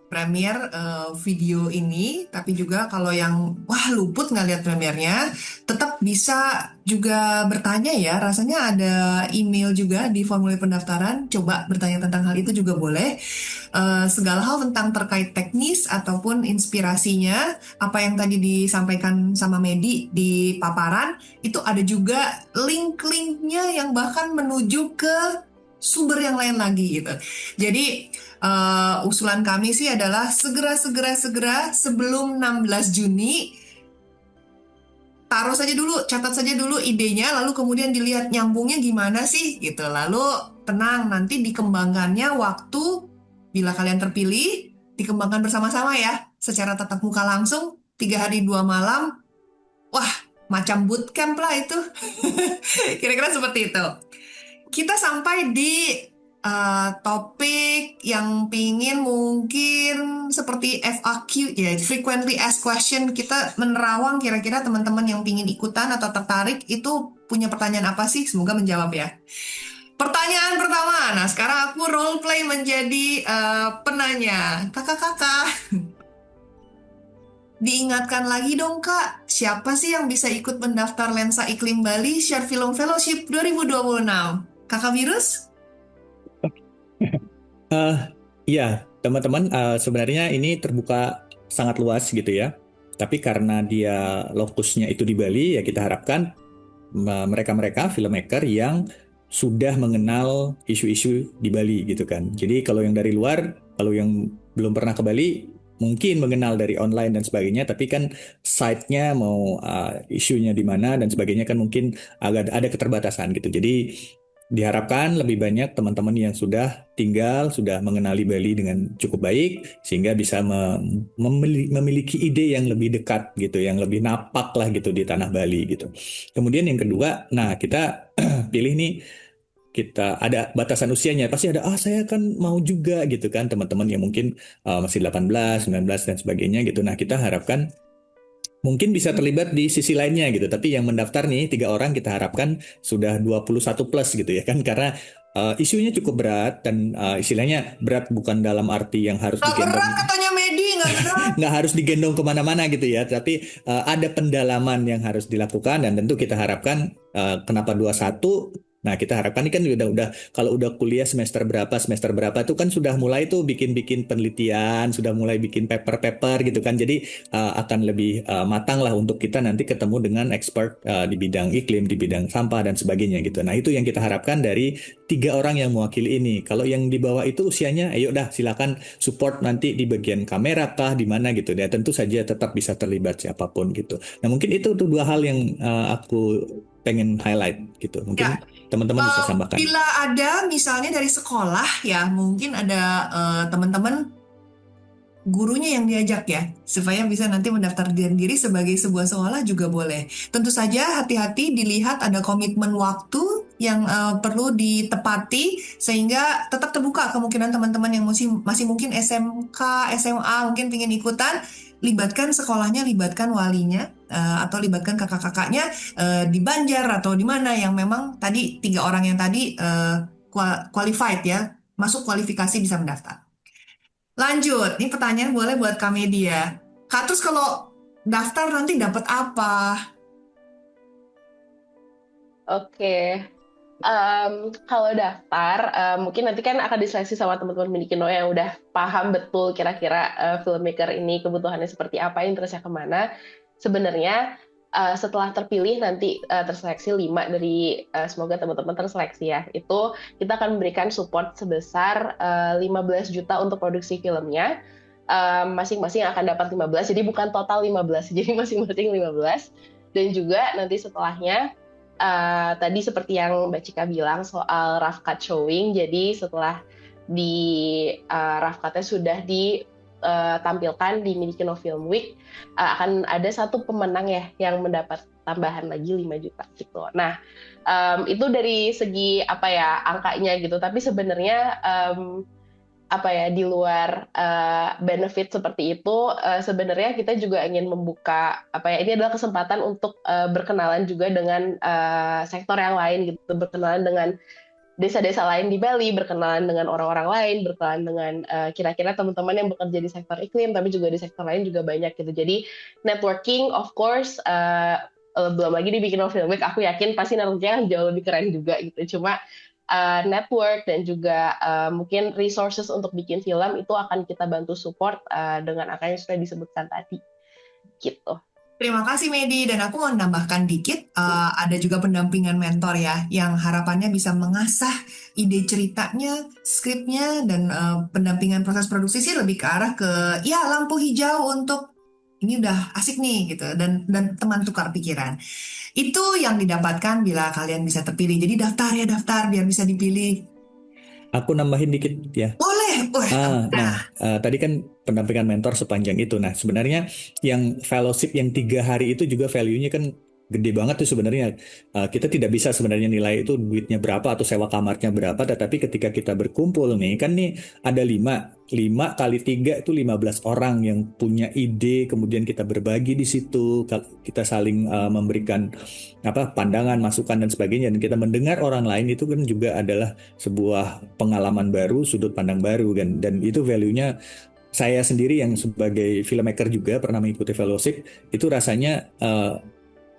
premiere video ini, tapi juga kalau yang luput nggak lihat premiernya, tetap bisa juga bertanya ya. Rasanya ada email juga di formulir pendaftaran. Coba bertanya tentang hal itu juga boleh. Segala hal tentang terkait teknis ataupun inspirasinya, apa yang tadi disampaikan sama Medi di paparan, itu ada juga link-linknya yang bahkan menuju ke sumber yang lain lagi gitu. Jadi usulan kami sih adalah segera sebelum 16 Juni taruh saja dulu, catat saja dulu idenya, lalu kemudian dilihat nyambungnya gimana sih gitu. Lalu tenang, nanti dikembangkannya waktu bila kalian terpilih, dikembangkan bersama-sama ya, secara tatap muka langsung 3 hari 2 malam. Wah, macam bootcamp lah itu. Kira-kira seperti itu. Kita sampai di topik yang pingin mungkin seperti FAQ ya, frequently asked question. Kita menerawang kira-kira teman-teman yang pingin ikutan atau tertarik itu punya pertanyaan apa sih? Semoga menjawab ya. Pertanyaan pertama, nah sekarang aku role play menjadi penanya. Kakak-kakak, diingatkan lagi dong Kak, siapa sih yang bisa ikut mendaftar Lensa Iklim Bali Short Film Fellowship 2026? Kakak Virus? Ya, teman-teman, sebenarnya ini terbuka sangat luas gitu ya. Tapi karena dia lokusnya itu di Bali, ya kita harapkan mereka-mereka filmmaker yang sudah mengenal isu-isu di Bali gitu kan. Jadi kalau yang dari luar, kalau yang belum pernah ke Bali, mungkin mengenal dari online dan sebagainya, tapi kan site-nya mau isunya di mana dan sebagainya kan mungkin agak ada keterbatasan gitu. Jadi diharapkan lebih banyak teman-teman yang sudah tinggal, sudah mengenali Bali dengan cukup baik, sehingga bisa memiliki ide yang lebih dekat gitu, yang lebih napak lah gitu di tanah Bali gitu. Kemudian yang kedua, nah kita pilih nih, kita ada batasan usianya, pasti ada, saya kan mau juga gitu kan, teman-teman yang mungkin masih 18, 19 dan sebagainya gitu. Nah kita harapkan mungkin bisa terlibat di sisi lainnya gitu, tapi yang mendaftar nih 3 orang kita harapkan sudah 21 plus gitu ya kan, karena isunya cukup berat dan istilahnya berat bukan dalam arti yang harus digendong. Berat katanya Medi, nggak berat. Nggak harus digendong kemana-mana gitu ya, tapi ada pendalaman yang harus dilakukan dan tentu kita harapkan kenapa 21. Nah, kita harapkan ini kan udah kalau udah kuliah semester berapa itu kan sudah mulai tuh bikin-bikin penelitian, sudah mulai bikin paper-paper gitu kan. Jadi akan lebih matang lah untuk kita nanti ketemu dengan expert di bidang iklim, di bidang sampah dan sebagainya gitu. Nah, itu yang kita harapkan dari 3 orang yang mewakili ini. Kalau yang di bawah itu usianya, ayo dah silakan support nanti di bagian kamera kah, di mana gitu. Ya tentu saja tetap bisa terlibat siapapun gitu. Nah, mungkin itu tuh 2 hal yang aku pengen highlight gitu. Mungkin ya, teman-teman bisa tambahkan. Bila ada misalnya dari sekolah ya, mungkin ada teman-teman gurunya yang diajak ya, supaya bisa nanti mendaftar diri sebagai sebuah sekolah juga boleh. Tentu saja hati-hati dilihat ada komitmen waktu yang perlu ditepati sehingga tetap terbuka kemungkinan teman-teman yang masih mungkin SMK, SMA mungkin ingin ikutan, libatkan sekolahnya, libatkan walinya, atau libatkan kakak-kakaknya di Banjar atau di mana yang memang tadi 3 orang yang tadi qualified ya, masuk kualifikasi bisa mendaftar. Lanjut, ini pertanyaan boleh buat kami dia. Kak, terus kalau daftar nanti dapat apa? Oke. Kalau daftar, mungkin nanti kan akan diseleksi sama teman-teman Minikino yang udah paham betul kira-kira filmmaker ini kebutuhannya seperti apa, interestnya kemana. Sebenarnya setelah terpilih nanti terseleksi 5 dari semoga teman-teman terseleksi ya. Itu kita akan memberikan support sebesar 15 juta untuk produksi filmnya. Masing-masing akan dapat 15, jadi bukan total 15, jadi masing-masing 15. Dan juga nanti setelahnya tadi seperti yang Mbak Cika bilang soal rough cut showing, jadi setelah di rough cutnya sudah ditampilkan di Minikino Film Week, akan ada satu pemenang ya yang mendapat tambahan lagi 5 juta gitu. Nah, itu dari segi apa ya angkanya gitu, tapi sebenarnya apa ya di luar benefit seperti itu, sebenarnya kita juga ingin membuka apa ya, ini adalah kesempatan untuk berkenalan juga dengan sektor yang lain gitu, berkenalan dengan desa-desa lain di Bali, berkenalan dengan orang-orang lain, berkenalan dengan kira-kira teman-teman yang bekerja di sektor iklim, tapi juga di sektor lain juga banyak gitu. Jadi networking of course, belum lagi dibikin film week, aku yakin pasti networknya jauh lebih keren juga gitu. Cuma network dan juga mungkin resources untuk bikin film itu akan kita bantu support dengan apa yang sudah disebutkan tadi gitu. Terima kasih Medi, dan aku mau menambahkan dikit, ada juga pendampingan mentor ya, yang harapannya bisa mengasah ide ceritanya, skripnya, dan pendampingan proses produksi sih lebih ke arah ke, ya lampu hijau untuk ini udah asik nih gitu, dan teman tukar pikiran. Itu yang didapatkan bila kalian bisa terpilih. Jadi daftar ya, daftar biar bisa dipilih. Aku nambahin dikit ya. Boleh. Tadi kan pendampingan mentor sepanjang itu. Nah, sebenarnya yang fellowship yang 3 hari itu juga value-nya kan gede banget tuh sebenarnya. Kita tidak bisa sebenarnya nilai itu duitnya berapa atau sewa kamarnya berapa, tetapi ketika kita berkumpul nih, kan nih ada 5 kali 3 itu 15 orang yang punya ide, kemudian kita berbagi di situ, kita saling memberikan pandangan, masukan dan sebagainya, dan kita mendengar orang lain, itu kan juga adalah sebuah pengalaman baru, sudut pandang baru kan, dan itu value-nya. Saya sendiri yang sebagai filmmaker juga pernah mengikuti fellowship, itu rasanya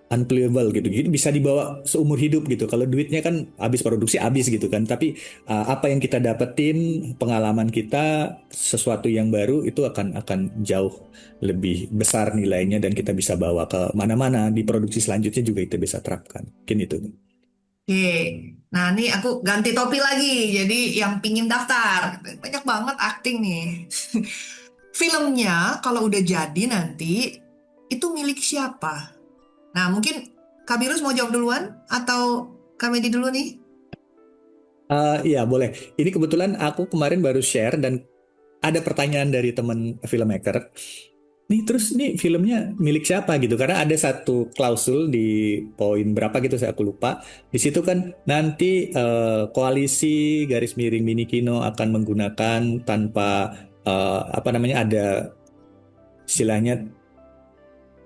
unbelievable gitu. Jadi bisa dibawa seumur hidup gitu. Kalau duitnya kan habis produksi habis gitu kan. Tapi apa yang kita dapetin, pengalaman kita, sesuatu yang baru itu akan jauh lebih besar nilainya, dan kita bisa bawa ke mana-mana di produksi selanjutnya juga kita bisa terapkan. Mungkin itu. Oke, nah ini aku ganti topi lagi. Jadi yang pingin daftar, banyak banget akting nih. Filmnya kalau udah jadi nanti, itu milik siapa? Nah, mungkin Kak Birus mau jawab duluan atau Kak Medi dulu nih? Iya boleh. Ini kebetulan aku kemarin baru share dan ada pertanyaan dari teman filmmaker. Nih terus nih filmnya milik siapa gitu? Karena ada satu klausul di poin berapa gitu aku lupa. Di situ kan nanti koalisi garis miring Minikino akan menggunakan tanpa ada istilahnya,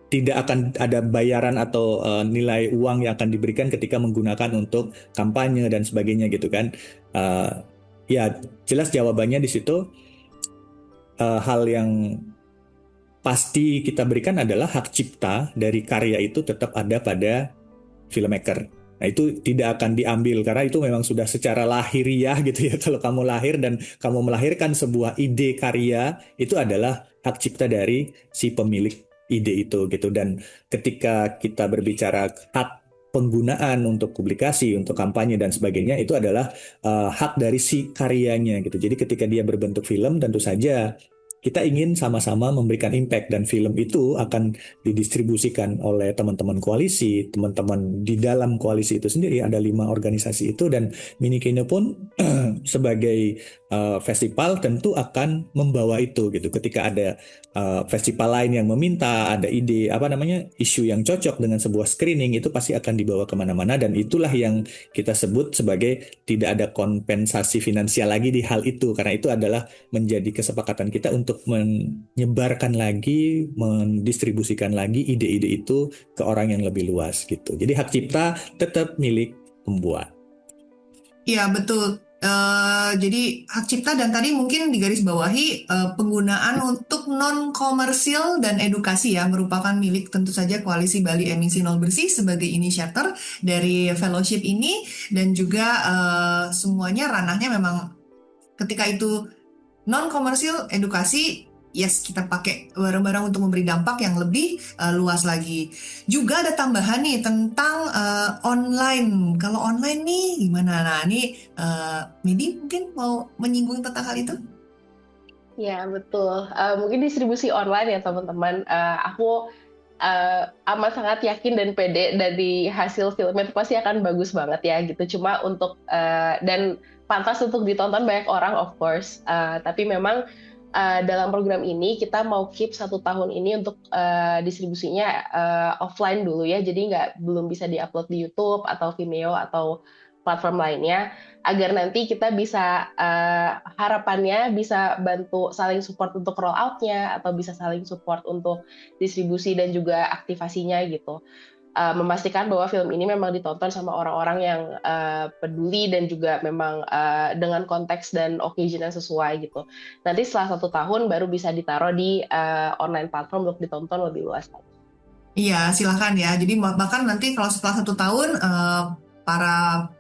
tidak akan ada bayaran atau nilai uang yang akan diberikan ketika menggunakan untuk kampanye dan sebagainya gitu kan. Ya jelas jawabannya di situ, hal yang pasti kita berikan adalah hak cipta dari karya itu tetap ada pada filmmaker. Nah itu tidak akan diambil karena itu memang sudah secara lahiriah gitu ya. Kalau kamu lahir dan kamu melahirkan sebuah ide karya, itu adalah hak cipta dari si pemilik ide itu gitu. Dan ketika kita berbicara hak penggunaan untuk publikasi, untuk kampanye dan sebagainya, itu adalah hak dari si karyanya gitu. Jadi ketika dia berbentuk film, tentu saja kita ingin sama-sama memberikan impact dan film itu akan didistribusikan oleh teman-teman koalisi, teman-teman di dalam koalisi itu sendiri ada 5 organisasi itu dan Minikino pun sebagai festival tentu akan membawa itu gitu. Ketika ada festival lain yang meminta, ada ide apa namanya isu yang cocok dengan sebuah screening itu pasti akan dibawa kemana-mana dan itulah yang kita sebut sebagai tidak ada kompensasi finansial lagi di hal itu karena itu adalah menjadi kesepakatan kita untuk menyebarkan lagi, mendistribusikan lagi ide-ide itu ke orang yang lebih luas gitu. Jadi hak cipta tetap milik pembuat. Iya, betul. Jadi hak cipta dan tadi mungkin digarisbawahi penggunaan untuk non-komersil dan edukasi ya merupakan milik tentu saja Koalisi Bali Emisi Nol Bersih sebagai inisiator dari fellowship ini dan juga semuanya ranahnya memang ketika itu non-komersil edukasi, yes kita pakai barang-barang untuk memberi dampak yang lebih luas lagi. Juga ada tambahan nih tentang online. Kalau online nih gimana? Nah ini Medi mungkin mau menyinggung tentang hal itu? Ya, betul. Mungkin distribusi online ya teman-teman. Aku amat sangat yakin dan pede dari hasil filmnya itu pasti akan bagus banget ya gitu. Cuma untuk dan pantas untuk ditonton banyak orang of course. Tapi memang dalam program ini kita mau keep 1 tahun ini untuk distribusinya offline dulu ya. Jadi belum bisa diupload di YouTube atau Vimeo atau platform lainnya, agar nanti kita bisa harapannya bisa bantu saling support untuk roll out-nya atau bisa saling support untuk distribusi dan juga aktivasinya gitu. Memastikan bahwa film ini memang ditonton sama orang-orang yang peduli dan juga memang dengan konteks dan occasion yang sesuai gitu. Nanti setelah 1 tahun baru bisa ditaruh di online platform untuk ditonton lebih luas lagi. Iya, silakan ya. Jadi bahkan nanti kalau setelah 1 tahun para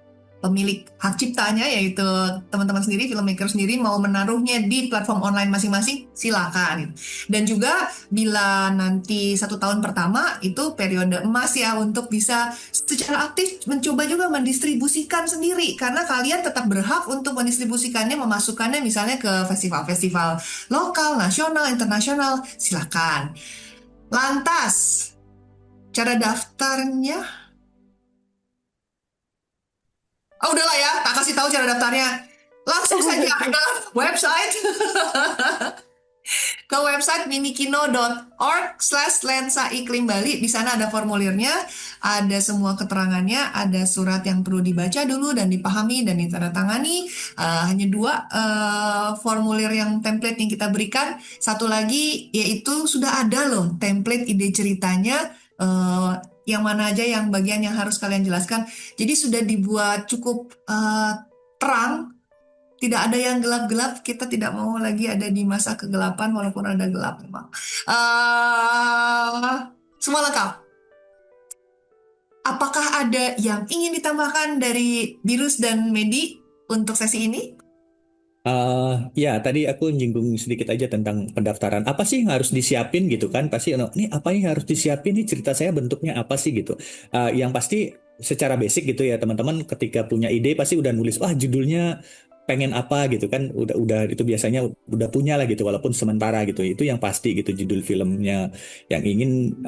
pemilik hak ciptanya yaitu teman-teman sendiri, filmmaker sendiri mau menaruhnya di platform online masing-masing, silakan. Dan juga bila nanti 1 tahun pertama itu periode emas ya untuk bisa secara aktif mencoba juga mendistribusikan sendiri karena kalian tetap berhak untuk mendistribusikannya, memasukkannya misalnya ke festival-festival lokal, nasional, internasional, silakan. Lantas, cara daftarnya? Oh udahlah ya, tak kasih tahu cara daftarnya. Langsung saja ke website ke website minikino.org/lensa iklim Bali. Di sana ada formulirnya, ada semua keterangannya, ada surat yang perlu dibaca dulu dan dipahami dan ditandatangani. Hanya 2 formulir yang template yang kita berikan. Satu lagi yaitu sudah ada loh template ide ceritanya. Yang mana aja yang bagian yang harus kalian jelaskan. Jadi sudah dibuat cukup terang, tidak ada yang gelap-gelap. Kita tidak mau lagi ada di masa kegelapan walaupun ada gelap memang. Semua lengkap. Apakah ada yang ingin ditambahkan dari Birus dan Medi untuk sesi ini? Ya, tadi aku nyinggung sedikit aja tentang pendaftaran. Apa sih yang harus disiapin gitu kan? Pasti, nih apa yang harus disiapin nih cerita saya bentuknya apa sih gitu. Yang pasti secara basic gitu ya teman-teman ketika punya ide pasti udah nulis, wah judulnya pengen apa gitu kan. Udah itu biasanya udah punya lah gitu walaupun sementara gitu. Itu yang pasti gitu judul filmnya yang ingin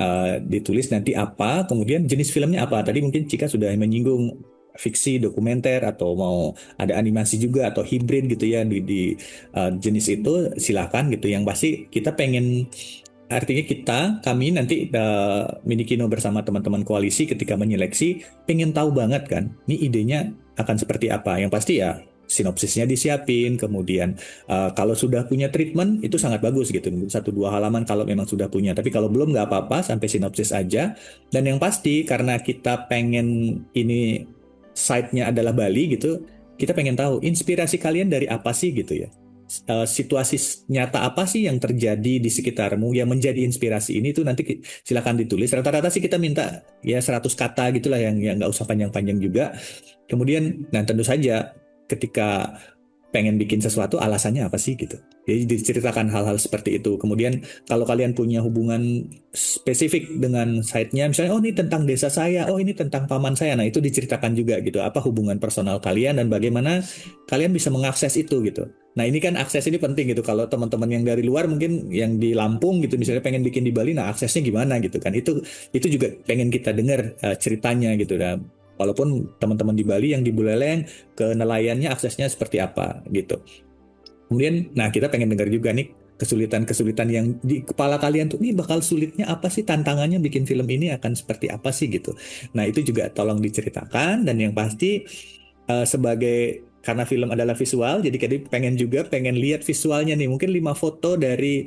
ditulis nanti apa, kemudian jenis filmnya apa. Tadi mungkin Cika sudah menyinggung fiksi, dokumenter atau mau ada animasi juga atau hibrid gitu ya di jenis itu silahkan gitu. Yang pasti kita pengen artinya kami nanti Minikino bersama teman-teman koalisi ketika menyeleksi pengen tahu banget kan ini idenya akan seperti apa. Yang pasti ya sinopsisnya disiapin, kemudian kalau sudah punya treatment itu sangat bagus gitu 1-2 halaman kalau memang sudah punya, tapi kalau belum nggak apa-apa sampai sinopsis aja. Dan yang pasti karena kita pengen ini site-nya adalah Bali gitu, kita pengen tahu inspirasi kalian dari apa sih gitu ya. Situasi nyata apa sih yang terjadi di sekitarmu yang menjadi inspirasi ini tuh nanti silakan ditulis. Rata-rata sih kita minta ya 100 kata gitulah yang nggak usah panjang-panjang juga. Kemudian, nah tentu saja ketika pengen bikin sesuatu alasannya apa sih gitu. Jadi diceritakan hal-hal seperti itu. Kemudian kalau kalian punya hubungan spesifik dengan site-nya, misalnya oh ini tentang desa saya, oh ini tentang paman saya, nah itu diceritakan juga gitu. Apa hubungan personal kalian dan bagaimana kalian bisa mengakses itu gitu. Nah ini kan akses ini penting gitu. Kalau teman-teman yang dari luar mungkin yang di Lampung gitu, misalnya pengen bikin di Bali, nah aksesnya gimana gitu kan? Itu juga pengen kita dengar ceritanya gitu. Dan walaupun teman-teman di Bali yang di Buleleng ke nelayannya aksesnya seperti apa gitu. Kemudian, nah kita pengen dengar juga nih kesulitan-kesulitan yang di kepala kalian tuh, ini bakal sulitnya apa sih, tantangannya bikin film ini akan seperti apa sih gitu. Nah itu juga tolong diceritakan, dan yang pasti sebagai karena film adalah visual, jadi kita pengen lihat visualnya nih, mungkin 5 foto dari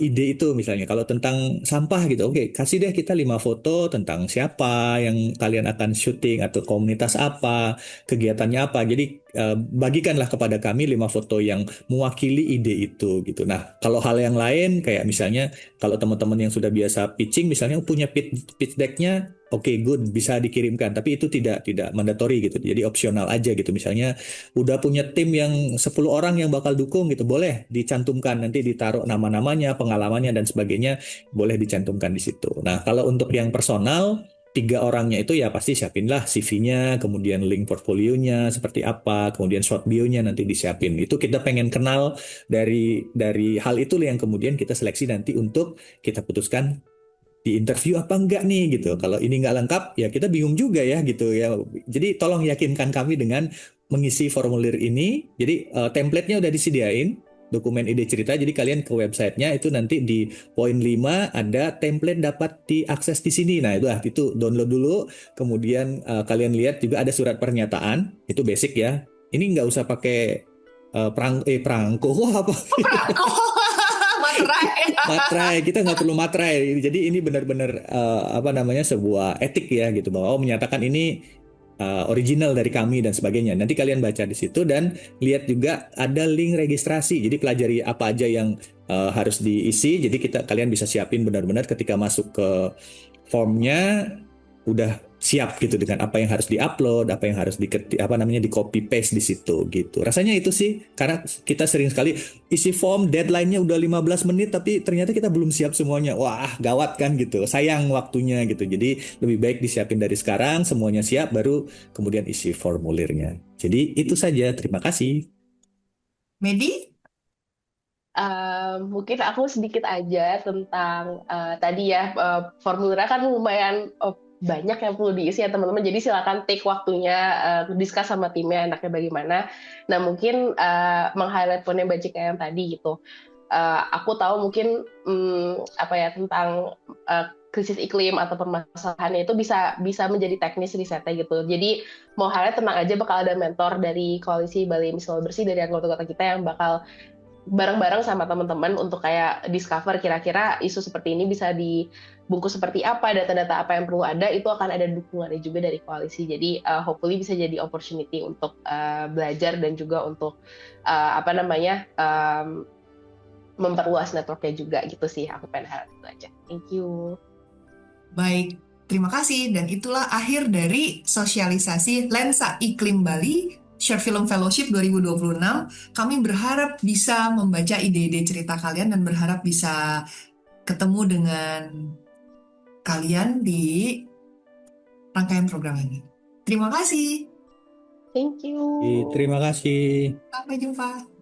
ide itu misalnya. Kalau tentang sampah gitu, oke, kasih deh kita 5 foto tentang siapa yang kalian akan syuting atau komunitas apa, kegiatannya apa. Jadi bagikanlah kepada kami 5 foto yang mewakili ide itu gitu. Nah, kalau hal yang lain kayak misalnya kalau teman-teman yang sudah biasa pitching misalnya punya pitch deck-nya, oke, good, bisa dikirimkan, tapi itu tidak mandatory gitu. Jadi opsional aja gitu. Misalnya udah punya tim yang 10 orang yang bakal dukung gitu, boleh dicantumkan, nanti ditaruh nama-namanya, pengalamannya dan sebagainya, boleh dicantumkan di situ. Nah, kalau untuk yang personal 3 orangnya itu ya pasti siapinlah CV-nya, kemudian link portfolionya seperti apa, kemudian short bio-nya nanti disiapin. Itu kita pengen kenal dari hal itu yang kemudian kita seleksi nanti untuk kita putuskan di interview apa enggak nih gitu. Kalau ini nggak lengkap ya kita bingung juga ya gitu ya. Jadi tolong yakinkan kami dengan mengisi formulir ini. Jadi template-nya udah disediain, dokumen ide cerita. Jadi kalian ke websitenya itu nanti di poin 5 ada template dapat diakses di sini. Nah itu download dulu. Kemudian kalian lihat juga ada surat pernyataan. Itu basic ya. Ini nggak usah pakai perangko. Wah, apa? Materai. Materai, kita nggak perlu materai. Jadi ini benar-benar apa namanya, sebuah etik ya gitu, bahwa menyatakan ini original dari kami dan sebagainya. Nanti kalian baca di situ dan lihat juga ada link registrasi. Jadi pelajari apa aja yang harus diisi. Jadi kalian bisa siapin benar-benar ketika masuk ke formnya udah siap gitu dengan apa yang harus diupload, apa yang harus di copy paste di situ gitu. Rasanya itu sih, karena kita sering sekali isi form, deadline-nya udah 15 menit tapi ternyata kita belum siap semuanya. Wah, gawat kan gitu. Sayang waktunya gitu. Jadi lebih baik disiapin dari sekarang, semuanya siap baru kemudian isi formulirnya. Jadi itu saja. Terima kasih. Medi? Mungkin aku sedikit aja tentang tadi ya, formulirnya kan lumayan banyak yang perlu diisi ya teman-teman. Jadi silakan take waktunya, discuss sama timnya enaknya bagaimana. Nah mungkin meng-highlight poinnya Mbak Cika yang tadi gitu. Aku tahu mungkin apa ya tentang krisis iklim atau permasalahannya itu bisa menjadi teknis risetnya gitu. Jadi mau highlight tenang aja, bakal ada mentor dari Koalisi Bali Emisil Bersih dari anggota-anggota kita yang bakal bareng-bareng sama teman-teman untuk kayak discover kira-kira isu seperti ini bisa dibungkus seperti apa, data-data apa yang perlu ada, itu akan ada dukungannya juga dari koalisi. Jadi hopefully bisa jadi opportunity untuk belajar dan juga untuk apa namanya memperluas networknya juga gitu sih. Aku pengen harap itu aja. Thank you. Baik, terima kasih. Dan itulah akhir dari sosialisasi Lensa Iklim Bali Short Film Fellowship 2026. Kami berharap bisa membaca ide-ide cerita kalian dan berharap bisa ketemu dengan kalian di rangkaian program ini. Terima kasih. Thank you. Terima kasih. Sampai jumpa.